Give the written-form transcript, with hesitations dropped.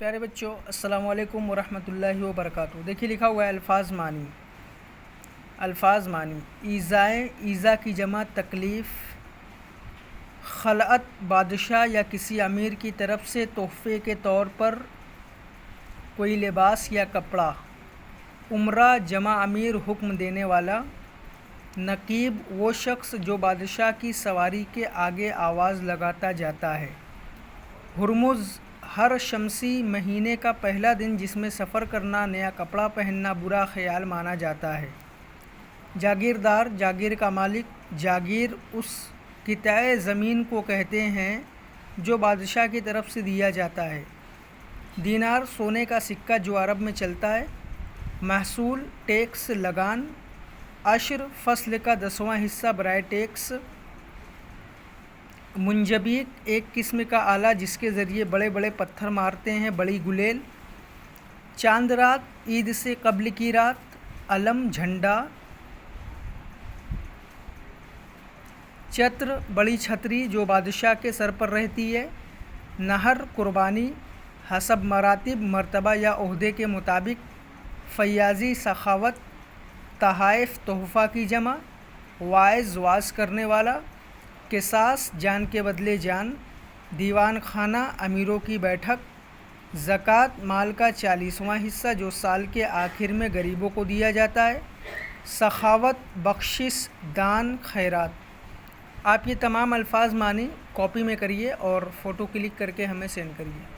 پیارے بچوں، السلام علیکم ورحمۃ اللہ وبرکاتہ۔ دیکھیے لکھا ہوا ہے الفاظ معنی ایذائے، ایذا کی جمع تکلیف، خلعت بادشاہ یا کسی امیر کی طرف سے تحفے کے طور پر کوئی لباس یا کپڑا، امرا جمع امیر حکم دینے والا، نقیب وہ شخص جو بادشاہ کی سواری کے آگے آواز لگاتا جاتا ہے، ہرمز ہر شمسی مہینے کا پہلا دن جس میں سفر کرنا، نیا کپڑا پہننا برا خیال مانا جاتا ہے، جاگیردار جاگیر کا مالک، جاگیر اس قطعہ زمین کو کہتے ہیں جو بادشاہ کی طرف سے دیا جاتا ہے، دینار سونے کا سکہ جو عرب میں چلتا ہے، محصول ٹیکس لگان، عشر فصل کا 10واں حصہ برائے ٹیکس، منجبیق ایک قسم کا آلہ جس کے ذریعے بڑے بڑے پتھر مارتے ہیں، بڑی گلیل، چاند رات عید سے قبل کی رات، علم جھنڈا، چتر بڑی چھتری جو بادشاہ کے سر پر رہتی ہے، نہر قربانی، حسب مراتب مرتبہ یا عہدے کے مطابق، فیاضی سخاوت، تحائف تحفہ کی جمع، واعظ واعظ کرنے والا، قصاص جان کے بدلے جان، دیوان خانہ امیروں کی بیٹھک، زکوٰۃ مال کا 40واں حصہ جو سال کے آخر میں غریبوں کو دیا جاتا ہے، سخاوت بخشش دان خیرات۔ آپ یہ تمام الفاظ معنی کاپی میں کریے اور فوٹو کلک کر کے ہمیں سینڈ کریے۔